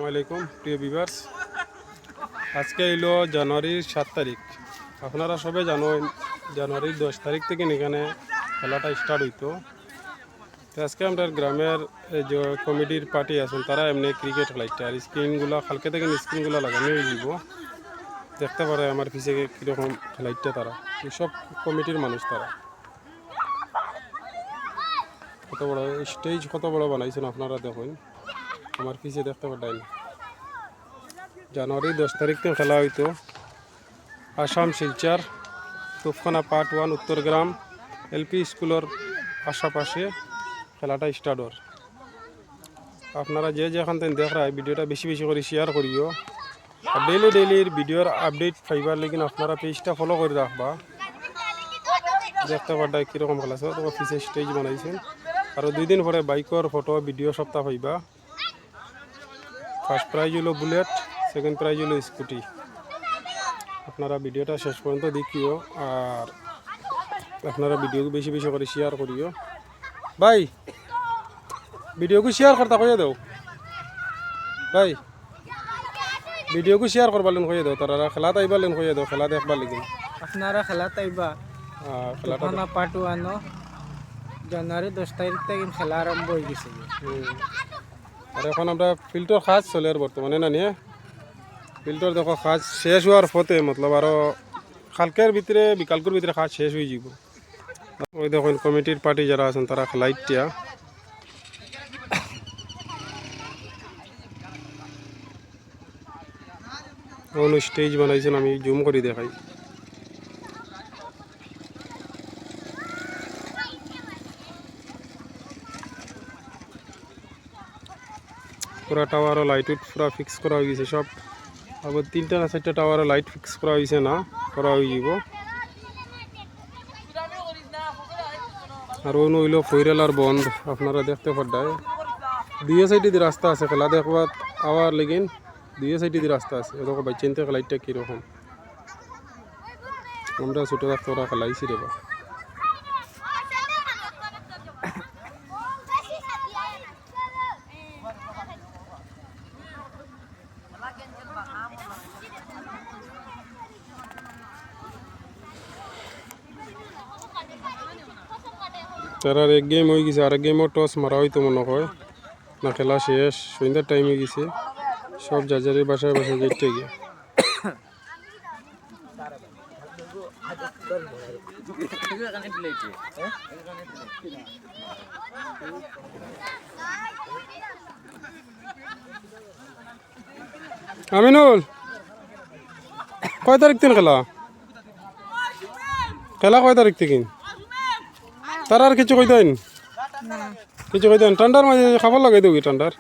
আলাইকুম প্রিয় ভিউয়ার্স, আজকে হইলো জানুয়ারির 7 তারিখ। আপনারা সবাই জানেন জানুয়ারির 10 তারিখ থেকে এখানে খেলাটা স্টার্ট হইতো। তো আজকে আমরা গ্রামের যে কমিটির পার্টি আছেন তারা এমনি ক্রিকেট খেলাইতে, আর স্ক্রিনগুলো কালকে থেকে স্ক্রিনগুলো লাগানো হয়ে যাব। দেখতে পারে আমার পিছিয়ে কীরকম খেলাইতে তারা, সব কমিটির মানুষ তারা। কত বড় স্টেজ, কত বড় বানাইছেন আপনারা দেখুন। আমার পিছিয়ে দেখতে পারেন জানুয়ারি 10 তারিখ থেকে খেলা হইতো। আসাম শিলচর তোফখানা পার্ট 1 উত্তরগ্রাম এলপি স্কুলের আশেপাশে খেলাটা স্টার্ট হর। আপনারা যে যেখান থেকে দেখ রা ভিডিওটা বেশি বেশি করে শেয়ার করিও। আর ডেইলির ভিডিওর আপডেট পাইবার লেকিন আপনারা পেজটা ফলো করে রাখবা। দেখতে পারডা কীরকম খেলা আছে, তো পিছে স্টেজ বানাইছেন। আর 2 দিন পরে বাইকর ফটো ভিডিও সপ্তাহ পাইবা। ফার্স্ট প্রাইজ হলো বুলেট, সেকেন্ড প্রাইজ হলো স্কুটি। আপনারা ভিডিওটা শেষ পর্যন্ত দেখিও, আর আপনারা ভিডিওকে বেশি বেশি করে শেয়ার করিও। ভাই ভিডিওকে শেয়ার করতে কইয়া দাও, ভাই ভিডিওকে শেয়ার করবার লেন কইয়া দাও। তারা খেলা আইবার লেন কইয়া দাও, খেলা দেখবার লেগে। আপনারা খেলাত আইবা। খেলাটা পার্ট 1 জানুয়ারি 10 তারিখ থেকে খেলা আরম্ভ হয়ে গেছে। আর এখন আমরা ফিল্ডর কাজ চলে আর বর্তমানে না নিয়ে ফিল্ডর দেখো কাজ শেষ হওয়ার পথে, মতলব আরো কালকের ভিতরে বিকালকের ভিতরে কাজ শেষ হয়ে যাব। ওই দেখুন কমিটির পার্টি যারা আছেন তারা খেলাইটিয়া। স্টেজ বানাইছেন, আমি জুম করে দেখাই। পুরা টাওয়ারও লাইট পুরা ফিক্স করা হয়ে গেছে সব। আবার 3টা না 4টা টাওয়ারে লাইট ফিক্স করা হয়েছে না, করা হয়ে যাব। আর অন্য হইল ফৈরালার বন্ধ, আপনারা দেখতে পাড্ডায় 2 সাইডে দিয়ে রাস্তা আছে খেলা দেখবার আওয়ার লেগিন। 2 সাইডে দিয়ে রাস্তা আছে। এরকম বাইচেনতে লাইটটা কীরকম আমরা ছোটো থাকতে ওরা খেলাইছি রে বা। তার এক গেম হয়ে গেছে, আরেক গেমও টস মারা হইতো মনে হয় না। খেলা শেষ, সন্ধ্যার টাইম হয়ে গেছে, সব যার বাসায় বাসায় যেতে গিয়ে। আমিনুল কয় তারিখ থেকে খেলা? খেলা কয় তারিখ থেকে? তার আর কিছু কই দেন, কিছু কই দেন। ঠান্ডার মাঝে খাবার লাগাই দেবো ঠান্ডার।